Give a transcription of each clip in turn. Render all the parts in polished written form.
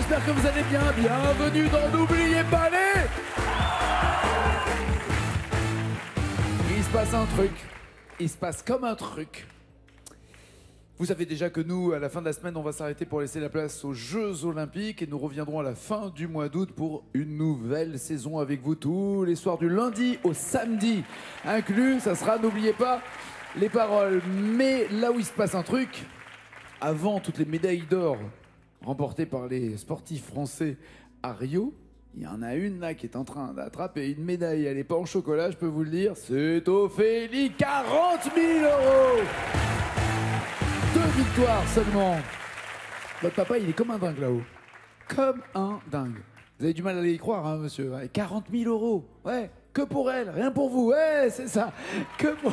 j'espère que vous allez bien. Bienvenue dans N'oubliez pas les... Il se passe un truc. Il se passe comme un truc. Vous savez déjà que nous, à la fin de la semaine, on va s'arrêter pour laisser la place aux Jeux Olympiques et nous reviendrons à la fin du mois d'août pour une nouvelle saison avec vous tous les soirs du lundi au samedi inclus. Ça sera, n'oubliez pas, les paroles. Mais là où il se passe un truc, avant toutes les médailles d'or remportées par les sportifs français à Rio, il y en a une là qui est en train d'attraper une médaille. Elle n'est pas en chocolat, je peux vous le dire. C'est Ophélie, 40 000 €. 2 victoires seulement. Votre papa, il est comme un dingue là-haut. Comme un dingue. Vous avez du mal à y croire, hein, monsieur. 40 000 €. Ouais, que pour elle, rien pour vous. Ouais, c'est ça. Que pour...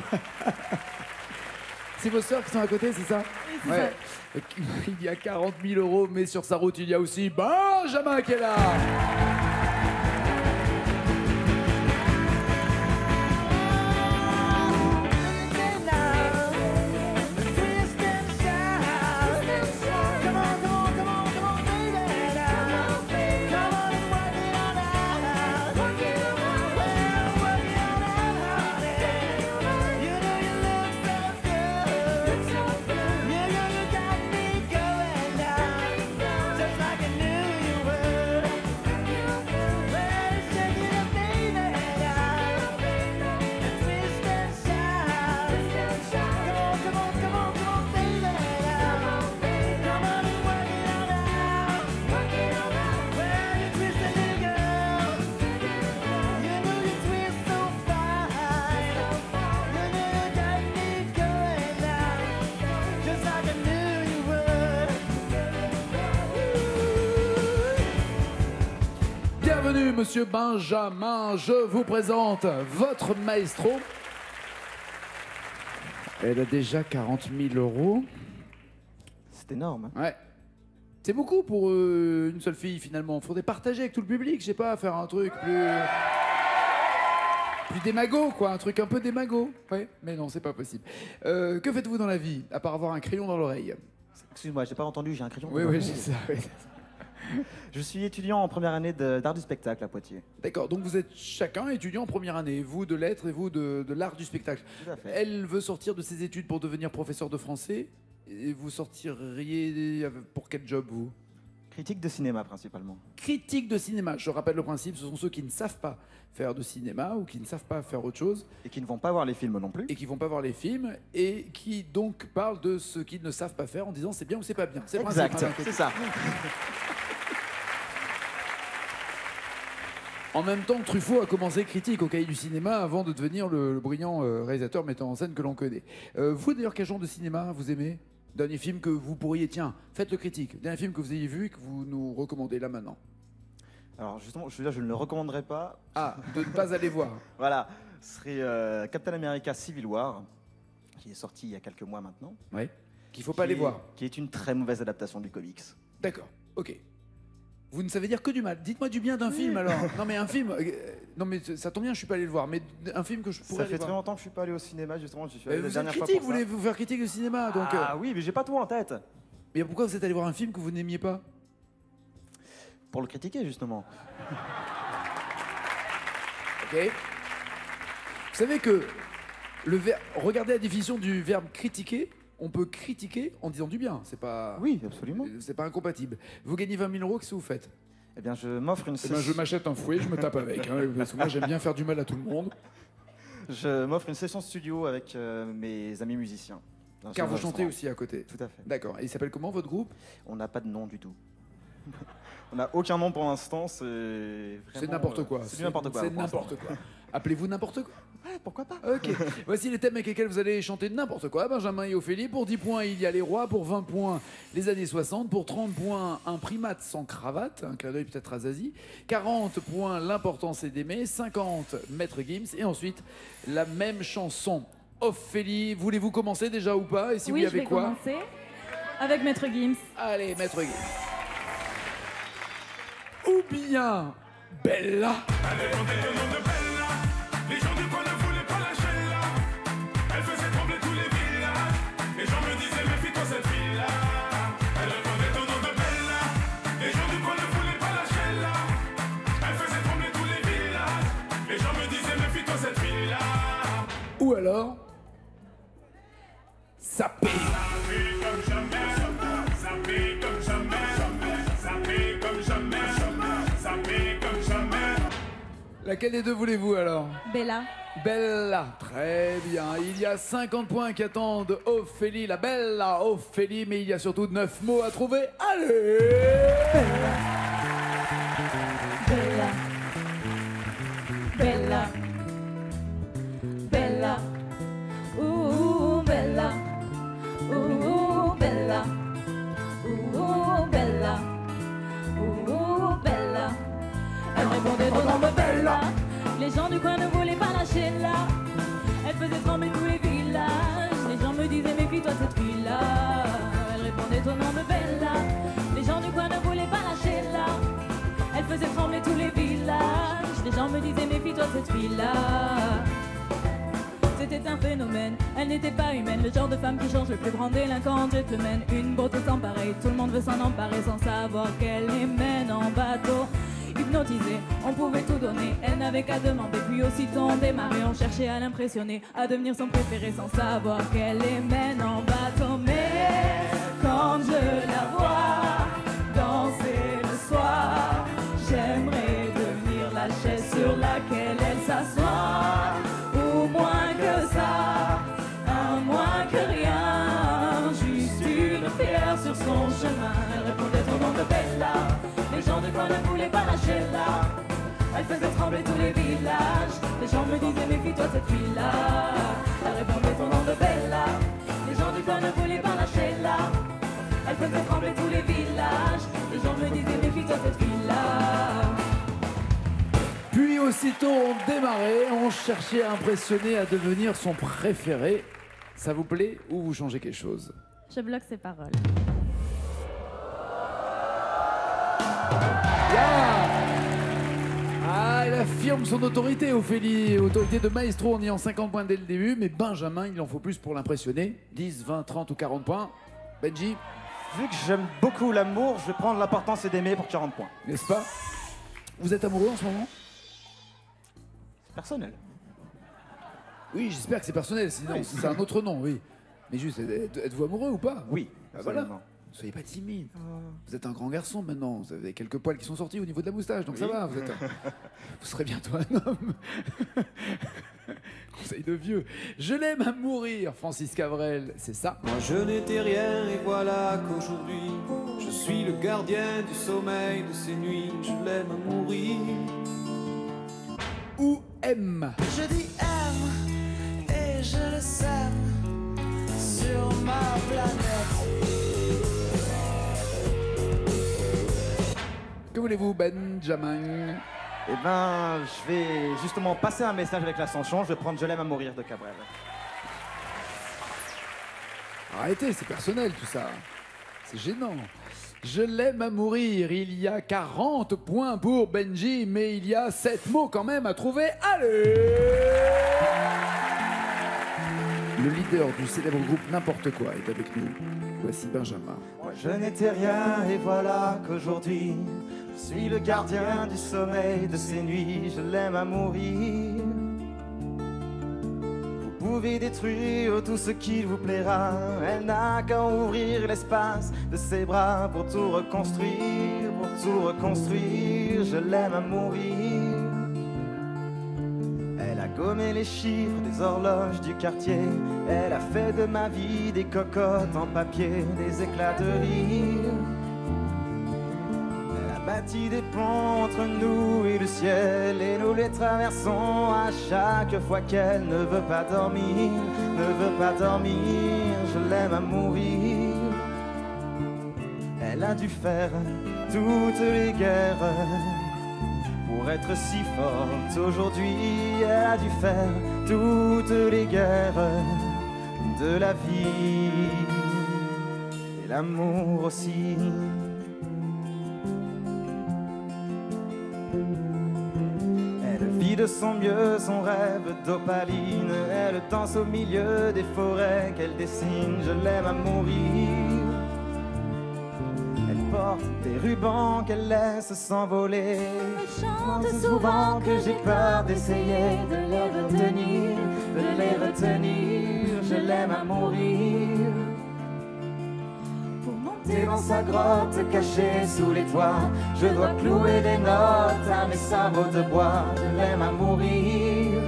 C'est vos sœurs qui sont à côté, c'est ça? Oui, c'est ouais. Ça. Il y a 40 000 €, mais sur sa route, il y a aussi Benjamin qui est là. Bienvenue, monsieur Benjamin. Je vous présente votre maestro. Elle a déjà 40 000 €. C'est énorme. Ouais. C'est beaucoup pour une seule fille, finalement. Faudrait partager avec tout le public, je sais pas, faire un truc plus démago, quoi. Un truc un peu démago. Ouais, mais non, c'est pas possible. Que faites-vous dans la vie, à part avoir un crayon dans l'oreille? Excuse-moi, j'ai pas entendu, j'ai un crayon. Oui, oui, c'est ça. Oui. Je suis étudiant en première année d'art du spectacle à Poitiers. D'accord, donc vous êtes chacun étudiant en première année, vous de lettres et vous de l'art du spectacle. Tout à fait. Elle veut sortir de ses études pour devenir professeur de français. Et vous sortiriez pour quel job, vous? Critique de cinéma principalement. Critique de cinéma. Je rappelle le principe, ce sont ceux qui ne savent pas faire de cinéma ou qui ne savent pas faire autre chose. Et qui ne vont pas voir les films non plus. Et qui vont pas voir les films et qui donc parlent de ce qu'ils ne savent pas faire en disant c'est bien ou c'est pas bien. C'est le exact, principe, hein, c'est ça. En même temps, Truffaut a commencé critique au Cahier du cinéma avant de devenir le brillant réalisateur mettant en scène que l'on connaît. Vous d'ailleurs, quel genre de cinéma vous aimez? Dernier film que vous pourriez, tiens, faites le critique. Dernier film que vous ayez vu et que vous nous recommandez là maintenant. Alors justement, je veux dire, je ne le recommanderais pas. Ah, de ne pas aller voir. Voilà, ce serait Captain America Civil War, qui est sorti il y a quelques mois maintenant. Ouais. Qu'il faut pas aller voir. Qui est une très mauvaise adaptation du comics. D'accord, ok. Vous ne savez dire que du mal. Dites-moi du bien d'un film alors. Non mais un film. Non mais ça tombe bien, je suis pas allé le voir. Mais un film que je pourrais Ça aller fait voir. très longtemps que je suis pas allé au cinéma justement. Je suis allé la Vous êtes dernière fois critique, pour vous ça. voulez vous faire critique de cinéma donc. Ah oui, mais j'ai pas tout en tête. Mais pourquoi vous êtes allé voir un film que vous n'aimiez pas? Pour le critiquer justement. Ok. Vous savez que regardez la définition du verbe critiquer. On peut critiquer en disant du bien. C'est pas. Oui, absolument. C'est pas incompatible. Vous gagnez 20 000 €, qu'est-ce que vous faites? Eh bien, je m'offre une session. Je m'achète un fouet, je me tape avec. Hein, parce que moi, j'aime bien faire du mal à tout le monde. Je m'offre une session studio avec mes amis musiciens. Car vous chantez aussi à côté. Tout à fait. D'accord. Et il s'appelle comment votre groupe? On n'a pas de nom du tout. On n'a aucun nom pour l'instant, c'est vraiment... C'est n'importe quoi. C'est du n'importe quoi. C'est pour l'instant. n'importe quoi. Appelez-vous n'importe quoi. Ouais, pourquoi pas. Ok. Voici les thèmes avec lesquels vous allez chanter n'importe quoi. Benjamin et Ophélie. Pour 10 points, il y a les rois. Pour 20 points, les années 60. Pour 30 points, un primate sans cravate. Un clin d'œil peut-être à Zazie. 40 points, l'important c'est d'aimer. 50, Maître Gims. Et ensuite, la même chanson. Ophélie, voulez-vous commencer déjà ou pas? Et si oui, je avec vais quoi? commencer avec Maître Gims. Allez, Maître Gims. Ou bien Bella. Elle est montée le nom de Bella. Les gens du coin ne voulaient pas lâcher là. Elle faisait trembler tous les villages. Les gens me disaient méfie-toi cette fille-là. Elle répondait au nom de Bella. Les gens du coin ne alors? Ça paie. Comme jamais, ça paie comme jamais, ça paie comme jamais, ça paie comme jamais. Laquelle des deux voulez-vous alors? Bella. Bella, très bien. Il y a 50 points qui attendent Ophélie, la bella Ophélie, mais il y a surtout 9 mots à trouver. Allez! Bella. Bella. Bella. Ooh, Bella. Ooh, Bella. Ooh, Bella. Ooh, Bella. Elle répondait au nom de Bella. Les gens du coin ne voulaient pas lâcher là. Elle faisait trembler tous les villages. Les gens me disaient méfie-toi de cette fille-là. Elle répondait au nom de Bella. Les gens du coin ne voulaient pas lâcher là. Elle faisait trembler tous les villages. Les gens me disaient méfie-toi de cette fille-là. C'était un phénomène, elle n'était pas humaine. Le genre de femme qui change le plus grand délinquant gentleman. Une beauté sans pareil, tout le monde veut s'en emparer sans savoir qu'elle les mène en bateau. Hypnotisée, on pouvait tout donner, elle n'avait qu'à demander. Puis aussitôt on démarrait, on cherchait à l'impressionner, à devenir son préféré sans savoir qu'elle les mène en bateau. Mais quand je la vois danser le soir, j'aimerais devenir la chaise sur laquelle elle s'assoit. Ou moins que ça, un moins que rien, juste une pierre sur son chemin. Elle répondait au nom de Bella. Les gens du coin ne voulaient pas lâcher là. Elle faisait trembler tous les villages. Les gens me disaient méfie-toi de cette fille-là. Elle répondait au nom de Bella. Les gens du coin ne voulaient pas lâcher là. Elle faisait trembler tous les villages. Les gens me disaient méfie-toi de cette fille-là. Puis aussitôt on démarrait, on cherchait à impressionner, à devenir son préféré. Ça vous plaît ou vous changez quelque chose? Je bloque ses paroles. Ah, elle affirme son autorité, Ophélie. Autorité de maestro en ayant 50 points dès le début. Mais Benjamin, il en faut plus pour l'impressionner. 10, 20, 30 ou 40 points. Benji, Vu que j'aime beaucoup l'amour, je vais prendre l'importance et d'aimer pour 40 points. n'est-ce pas? Vous êtes amoureux en ce moment? C'est personnel. Oui, j'espère que c'est personnel. Sinon, Oui. c'est un autre nom, oui. Mais juste, êtes-vous amoureux ou pas? Oui, Ah, voilà. absolument. Soyez pas timide. Vous êtes un grand garçon maintenant. Vous avez quelques poils qui sont sortis au niveau de la moustache, donc ça Oui. va. Vous serez bientôt un homme. Conseil de vieux. Je l'aime à mourir, Francis Cabrel. C'est ça. Moi je n'étais rien et voilà qu'aujourd'hui je suis le gardien du sommeil de ces nuits. Je l'aime à mourir. Ou aime. Je dis aime et je le sème sur ma planète. Que voulez-vous, Benjamin? Eh ben, je vais justement passer un message avec la chanson. Je vais prendre Je l'aime à mourir de Cabrel. Arrêtez, c'est personnel tout ça. C'est gênant. Je l'aime à mourir. Il y a 40 points pour Benji, mais il y a 7 mots quand même à trouver. Allez! Le leader du célèbre groupe N'importe quoi est avec nous. Voici Benjamin. Je n'étais rien et voilà qu'aujourd'hui je suis le gardien du sommeil de ces nuits. Je l'aime à mourir. Vous pouvez détruire tout ce qu'il vous plaira. Elle n'a qu'à ouvrir l'espace de ses bras pour tout reconstruire, pour tout reconstruire. Je l'aime à mourir. Elle a gommé les chiffres des horloges du quartier. Elle a fait de ma vie des cocottes en papier, des éclats de rire. Elle a bâti des ponts entre nous et le ciel, et nous les traversons à chaque fois qu'elle ne veut pas dormir, ne veut pas dormir. Je l'aime à mourir. Elle a dû faire toutes les guerres pour être si forte aujourd'hui. Elle a dû faire toutes les guerres de la vie et l'amour aussi. Elle vit de son mieux son rêve d'opaline. Elle danse au milieu des forêts qu'elle dessine. Je l'aime à mourir. Elle porte des rubans qu'elle laisse s'envoler. Je chante souvent que j'ai peur d'essayer de les retenir, de les retenir, je l'aime à mourir. pour monter Dans sa grotte cachée sous les toits, je dois clouer des notes à mes sabots de bois. Je l'aime à mourir.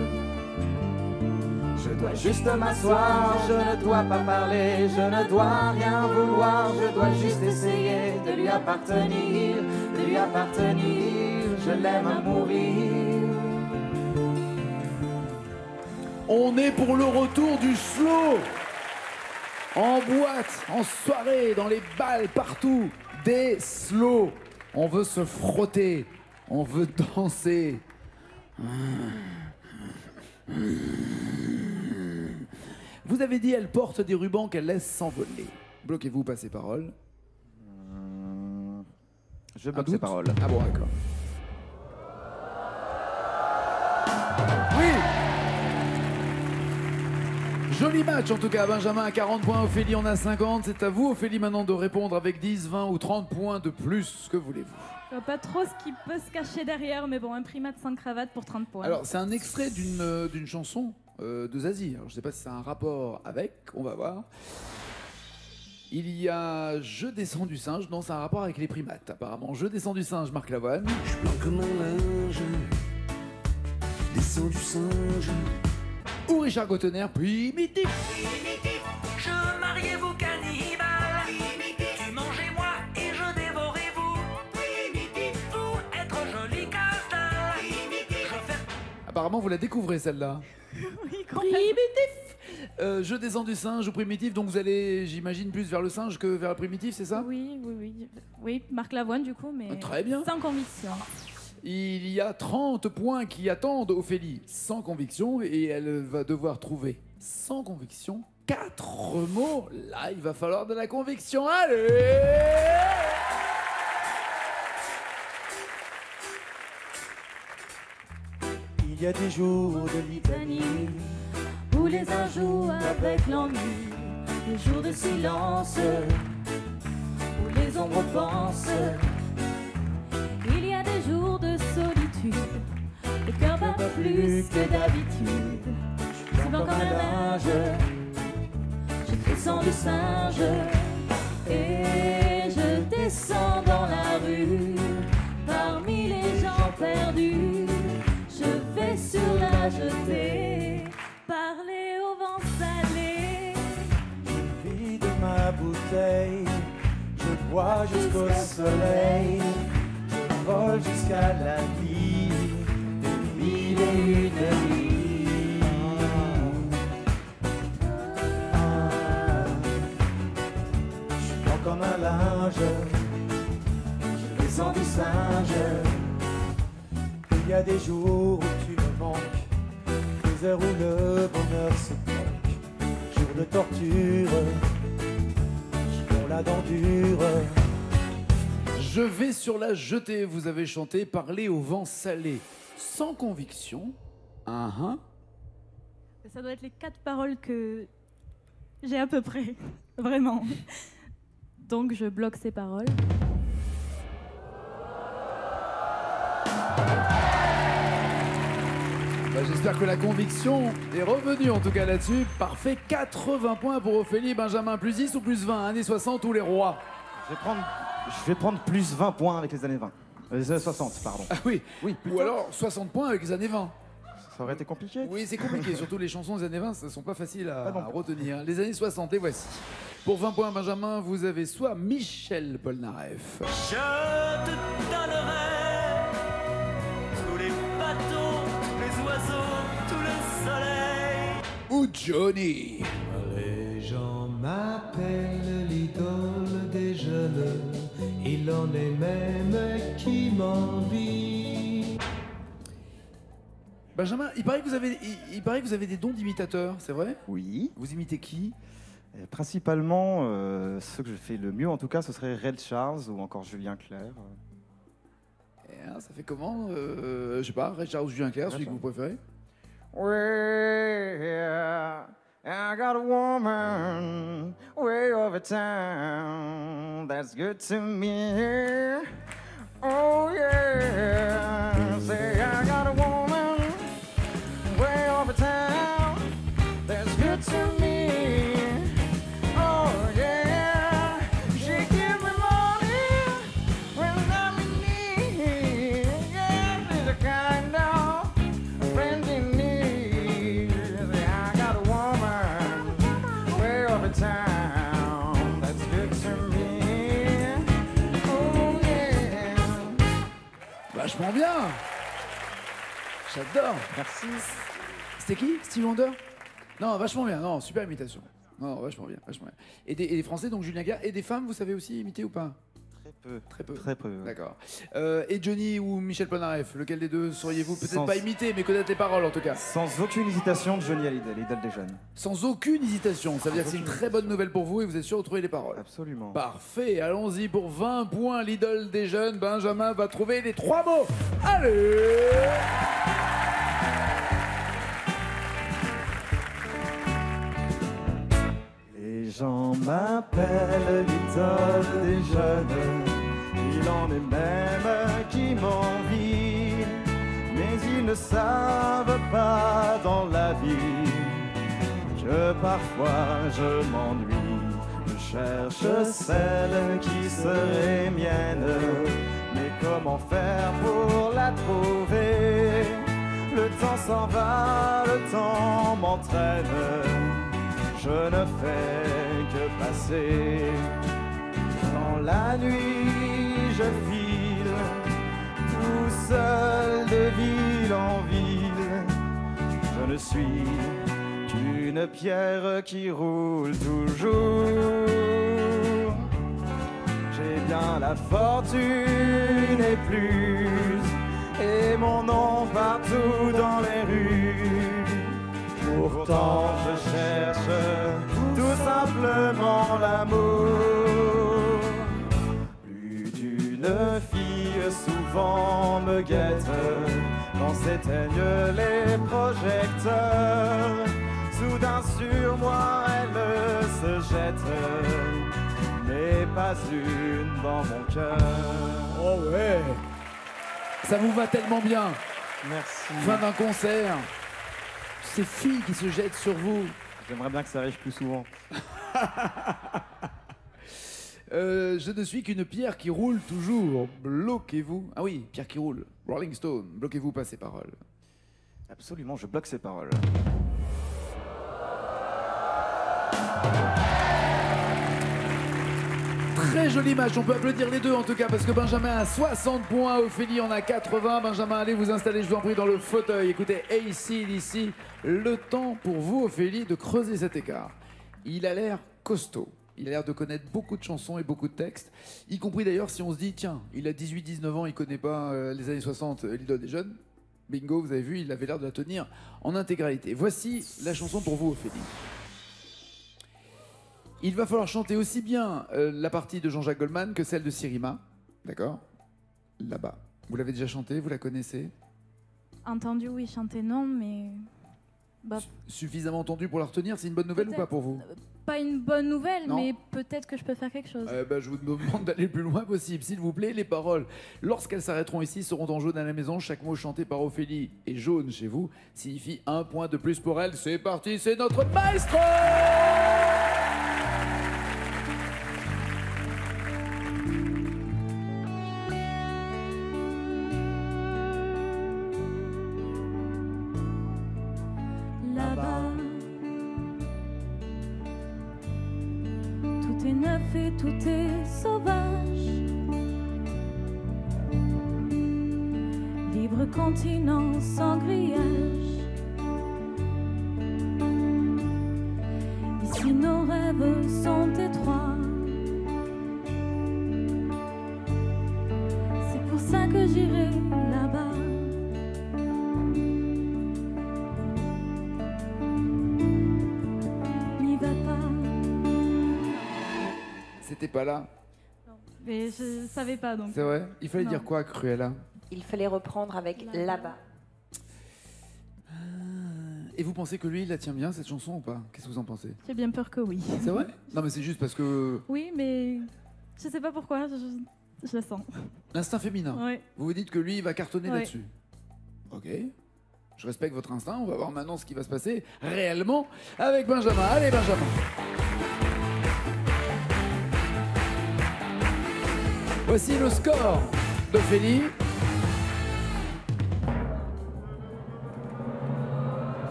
Je dois juste m'asseoir, je ne dois pas parler, je ne dois rien vouloir, je dois juste essayer de lui appartenir, de lui appartenir. Je l'aime à mourir. On est pour le retour du slow. En boîte, en soirée, dans les balles, partout. Des slow. On veut se frotter. On veut danser. Vous avez dit elle porte des rubans qu'elle laisse s'envoler. Bloquez-vous, passez parole. Je Un bloque doute ses paroles. Ah bon, d'accord. Oui. Joli match en tout cas, Benjamin à 40 points, Ophélie en a 50. C'est à vous Ophélie maintenant de répondre avec 10, 20 ou 30 points de plus. Que voulez-vous? Je vois pas trop ce qui peut se cacher derrière, mais bon, un primate sans cravate pour 30 points. Alors c'est un extrait d'une chanson de Zazie. Alors, je sais pas si ça a un rapport avec, on va voir. Il y a Je descends du singe, non c'est un rapport avec les primates apparemment. Je descends du singe, Marc Lavoine. Je blanc comme un linge, descends du singe. Ou Richard Gottener, Primitif. Je mariais-vous cannibales, tu mangez-moi et je dévorais vous. Pour être joli casse-dalle, je fais... Apparemment vous la découvrez celle-là. Oui, complètement. Je descends du singe ou primitif, donc vous allez, j'imagine, plus vers le singe que vers le primitif, c'est ça? Oui, oui, oui. Oui, Marc Lavoine du coup, mais Très bien. sans conviction. Il y a 30 points qui attendent Ophélie, sans conviction, et elle va devoir trouver, sans conviction, 4 mots. Là, il va falloir de la conviction. Allez! Il y a des jours de litanie Où les uns jouent avec l'ennui, les jours de silence, où les ombres pensent. Il y a des jours de solitude, le cœur bat plus que d'habitude. Souvent comme un linge, je descends du singe et je descends dans la rue. Parmi les gens perdus, je vais sur la jetée, parler au vent salé. vide ma bouteille, je bois jusqu'au soleil, je vole jusqu'à la vie des mille et une nuits. Je suis blanc comme un linge, je descends du singe. Il y a des jours où tu me manques, des heures où le bonheur se bloque, jours de torture, on la dent dure. Je vais sur la jetée, vous avez chanté Parler au vent salé, sans conviction. Ça doit être les 4 paroles que j'ai à peu près, vraiment. Donc je bloque ces paroles. Bah, j'espère que la conviction est revenue en tout cas là-dessus. Parfait, 80 points pour Ophélie. Benjamin, plus 10 ou plus 20? Années 60 ou les rois? Je vais prendre plus 20 points avec les années 20. Les années 60, pardon. Ah oui, Oui, ou alors 60 points avec les années 20. ça aurait été compliqué. Oui, c'est compliqué, surtout les chansons des années 20, ce ne sont pas faciles à non. retenir. Les années 60, les voici. Pour 20 points, Benjamin, vous avez soit Michel Polnareff, Je te donnerai tous les bateaux, tous les oiseaux, tout le soleil. ou Johnny. Les gens m'appellent l'idole des jeunes, il en est même qui m'envie. Benjamin, il paraît que vous avez des dons d'imitateur, c'est vrai? Oui. Vous imitez qui? Principalement, ce que je fais le mieux en tout cas, ce serait Red Charles ou encore Julien Clerc. Ça fait comment? Je sais pas, Richard ou Julien Clerc, celui que vous préférez? Well, I got a woman way over town. That's good to me. Oh yeah. Say I got a woman way over town. That's good to me. Oh yeah. She gives me money when I'm in need. Yeah, she's a kind of friend in need. Say I got a woman way over town. That's good to me. Oh yeah. Vachement bien. J'adore. Merci. C'était qui? Stevie Wonder? Non, vachement bien. Non, super imitation. Non, vachement bien, vachement bien. Et des Français, donc Julien Clerc. Et des femmes, vous savez aussi imiter ou pas? Très peu. Très peu. Très peu. D'accord. Et Johnny ou Michel Polnareff, lequel des deux sauriez-vous peut-être Sans- pas imiter, mais connaître les paroles en tout cas? Sans aucune hésitation, Johnny Hallyday, l'idole des jeunes. Sans aucune hésitation. Ça veut dire que c'est une très bonne nouvelle pour vous et vous êtes sûr de trouver les paroles. Absolument. Parfait, allons-y pour 20 points. L'idole des jeunes, Benjamin va trouver les 3 mots. Allez! Les gens m'appellent l'idole des jeunes. Il en est même qui m'envient. Mais ils ne savent pas dans la vie que parfois je m'ennuie. Je cherche celle qui serait mienne. Mais comment faire pour la trouver? Le temps s'en va, le temps m'entraîne. Je ne fais que passer. Dans la nuit, je file, tout seul de ville en ville. Je ne suis qu'une pierre qui roule toujours. J'ai bien la fortune et plus, et mon nom partout dans les rues. Pourtant je cherche tout simplement l'amour. Plus d'une fille souvent me guette quand s'éteignent les projecteurs. Soudain sur moi elle se jette, mais pas une dans mon cœur. Oh ouais! Ça vous va tellement bien. Merci. Fin d'un concert. Ces filles qui se jettent sur vous. J'aimerais bien que ça arrive plus souvent. Je ne suis qu'une pierre qui roule toujours. Bloquez-vous. Ah oui, pierre qui roule. Rolling Stone. Bloquez-vous pas ces paroles. Absolument, je bloque ces paroles. Très jolie match. On peut applaudir les deux en tout cas parce que Benjamin a 60 points. Ophélie en a 80. Benjamin, allez vous installer, je vous en prie, dans le fauteuil. Écoutez, AC/DC. Le temps pour vous, Ophélie, de creuser cet écart. Il a l'air costaud. Il a l'air de connaître beaucoup de chansons et beaucoup de textes, y compris d'ailleurs si on se dit, tiens, il a 18-19 ans, il connaît pas les années 60, l'idole des jeunes. Bingo, vous avez vu, il avait l'air de la tenir en intégralité. Voici la chanson pour vous, Ophélie. Il va falloir chanter aussi bien la partie de Jean-Jacques Goldman que celle de Sirima. D'accord? Là-bas. Vous l'avez déjà chantée, vous la connaissez? Entendu, oui, chanter non, mais... Bah, Suffisamment entendue pour la retenir, c'est une bonne nouvelle ou pas pour vous? pas une bonne nouvelle, Non. mais peut-être que je peux faire quelque chose. Je vous demande d'aller le plus loin possible, s'il vous plaît. Les paroles, lorsqu'elles s'arrêteront ici, seront en jaune à la maison. Chaque mot chanté par Ophélie et jaune chez vous signifie un point de plus pour elle. C'est parti, c'est notre maestro! Là-bas, tout est neuf et tout est sauvage. Libre continent sans grillage. Ici nos rêves sont étroits. C'est pour ça que j'irai là-bas. N'y va pas. C'était pas là, Mais je savais pas donc. c'est vrai? Il fallait Non. dire quoi, Cruella? Il fallait reprendre avec là-bas. Et vous pensez que lui, il la tient bien, cette chanson, ou pas? Qu'est-ce que vous en pensez? J'ai bien peur que oui. C'est vrai? Non, mais c'est juste parce que... Oui, mais je sais pas pourquoi, je la sens. L'instinct féminin. Ouais. Vous vous dites que lui, il va cartonner Ouais. là-dessus. Ok. Je respecte votre instinct. On va voir maintenant ce qui va se passer réellement avec Benjamin. Allez, Benjamin. Voici le score d'Ophélie.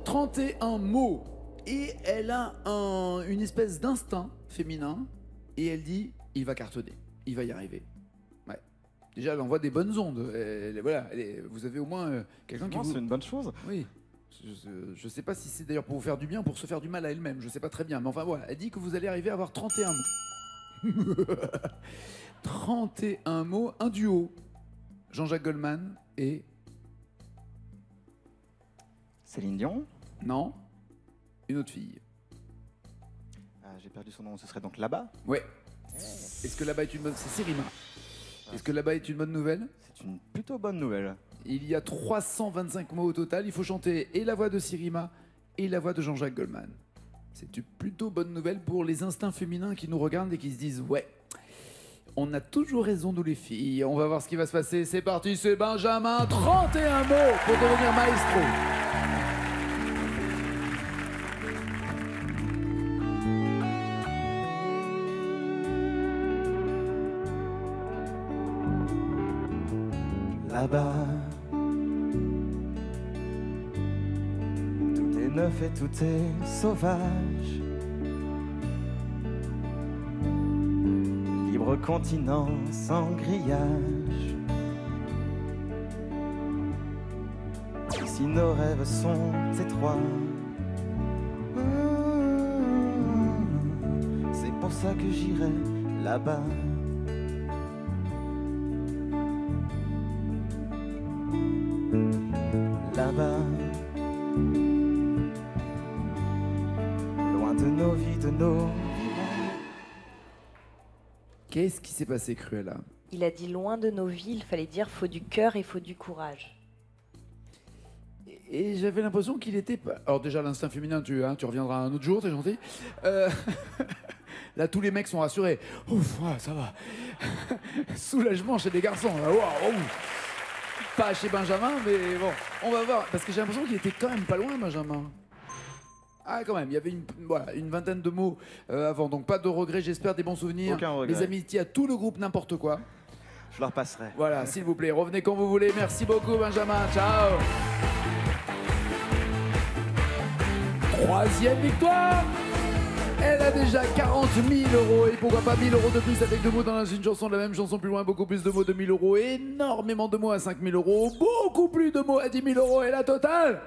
« 31 mots. Et elle a une espèce d'instinct féminin. Et elle dit, il va cartonner. Il va y arriver. Ouais. Déjà, elle envoie des bonnes ondes. Voilà, vous avez au moins quelqu'un qui vous... C'est une bonne chose. Oui. Je sais pas si c'est d'ailleurs pour vous faire du bien ou pour se faire du mal à elle-même. Je sais pas très bien. Mais enfin, voilà. Elle dit que vous allez arriver à avoir 31 mots. 31 mots. Un duo. Jean-Jacques Goldman et... Céline Dion. Non. Une autre fille. J'ai perdu son nom, ce serait donc là-bas. Ouais. Est-ce que là-bas est une bonne... C'est Sirima. Est-ce que là-bas est une bonne nouvelle? C'est une plutôt bonne nouvelle. Il y a 325 mots au total. Il faut chanter et la voix de Sirima et la voix de Jean-Jacques Goldman. C'est une plutôt bonne nouvelle pour les instincts féminins qui nous regardent et qui se disent « Ouais, on a toujours raison, nous les filles. On va voir ce qui va se passer. C'est parti, c'est Benjamin. 31 mots pour devenir maestro. » Là-bas, tout est neuf et tout est sauvage. Libre continent sans grillage. Ici nos rêves sont étroits. C'est pour ça que j'irai là-bas. Là-bas, loin de nos vies, de nos... Qu'est-ce qui s'est passé, Cruella? Il a dit loin de nos vies, il fallait dire faut du cœur et faut du courage. Et j'avais l'impression qu'il était pas... Alors déjà, l'instinct féminin, tu reviendras un autre jour, t'es gentil. Là, tous les mecs sont rassurés. Ouf, ouais, ça va. Soulagement chez les garçons. Là. Waouh. Pas chez Benjamin, mais bon, on va voir. Parce que j'ai l'impression qu'il était quand même pas loin, Benjamin. Ah, quand même, il y avait une vingtaine de mots avant. Donc pas de regrets, j'espère, des bons souvenirs. Aucun regret. Les amitiés à tout le groupe, n'importe quoi. Je leur passerai. Voilà, s'il vous plaît, revenez quand vous voulez. Merci beaucoup, Benjamin. Ciao. Troisième victoire. Elle a déjà 40 000 euros et pourquoi pas 1 000 euros de plus avec 2 mots dans une chanson, de la même chanson plus loin, beaucoup plus de mots de 1 000 euros, énormément de mots à 5 000 euros, beaucoup plus de mots à 10 000 euros et la totale.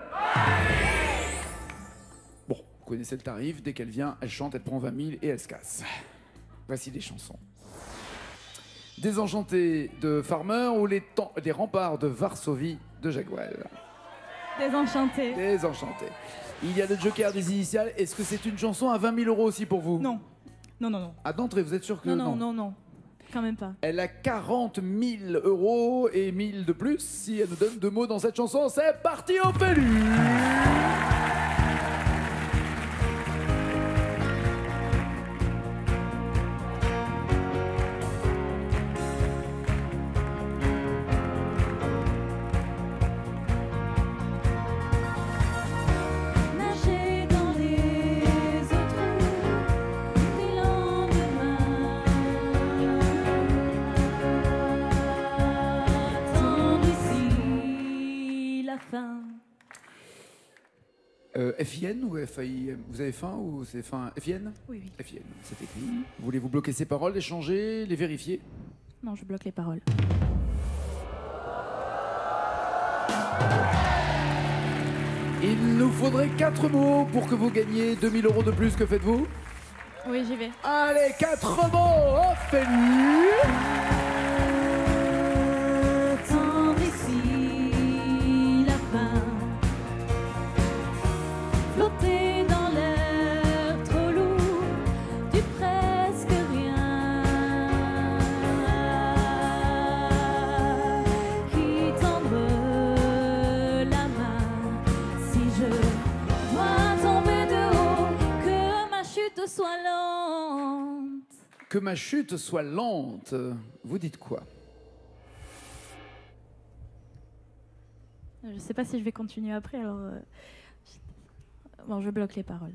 Bon, vous connaissez le tarif, dès qu'elle vient, elle chante, elle prend 20 000 et elle se casse. Voici les chansons. Désenchanté de Farmer ou les remparts de Varsovie de Jacques Brel. Désenchanté. Désenchanté. Il y a le joker des initiales. Est-ce que c'est une chanson à 20 000 euros aussi pour vous? Non. Non, non, non. À d'entrée, vous êtes sûr que Non. Quand même pas. Elle a 40 000 euros et 1 000 de plus si elle nous donne 2 mots dans cette chanson. C'est parti, Ophélie! Nager dans les eaux troubles des lendemains. Attendre ici la fin. FIN ou FAI? Vous avez faim ou c'est faim? FIN? Oui, oui. FIN, c'est écrit. Voulez-vous bloquer ces paroles, les changer, les vérifier? Non, je bloque les paroles. Il nous faudrait 4 mots pour que vous gagniez 2 000 euros de plus. Que faites-vous? Oui, j'y vais. Allez, 4 mots, Ophélie! Attendre ici la fin. Flotter dans l'air trop lourd du presque rien. Qui tendre chute soit lente. Que ma chute soit lente. Vous dites quoi? Je sais pas si je vais continuer après, alors... Bon, je bloque les paroles.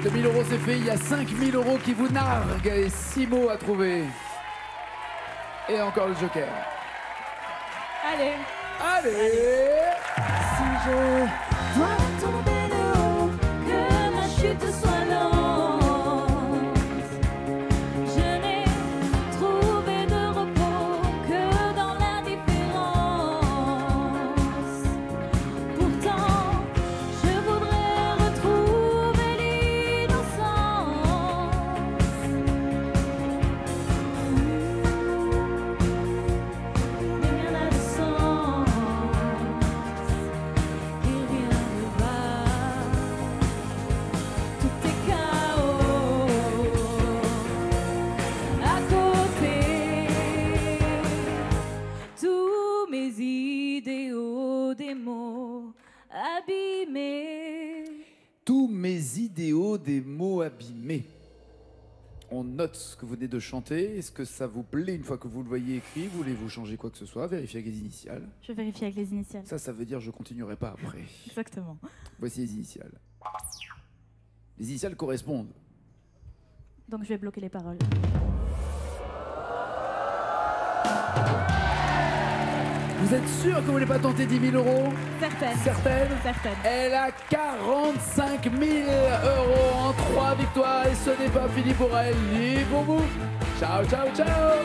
€2 000 c'est fait, il y a 5 000 € qui vous narguent et 6 mots à trouver. Et encore le joker. Allez. Allez. Si je dois tomber de haut, que ma chute soit lente. Je n'ai trouvé de repos que dans l'indifférence. Pourtant, je voudrais retrouver l'innocence. Mais rien n'a de sens. Et rien ne va. Tout est chaos. À côté, tous mes idéaux, des mots abîmés. Tous mes idéaux, des mots abîmés. On note ce que vous venez de chanter. Est-ce que ça vous plaît une fois que vous le voyez écrit? Voulez-vous changer quoi que ce soit? Vérifiez avec les initiales. Je vérifie avec les initiales. Ça veut dire je continuerai pas après. Exactement. Voici les initiales. Les initiales correspondent. Donc je vais bloquer les paroles. Vous êtes sûr que vous voulez pas tenter 10 000 €? Certaines. Certaines? Certaines. Elle a 45 000 € en 3 victoires et ce n'est pas fini pour elle ni pour vous. Ciao, ciao, ciao!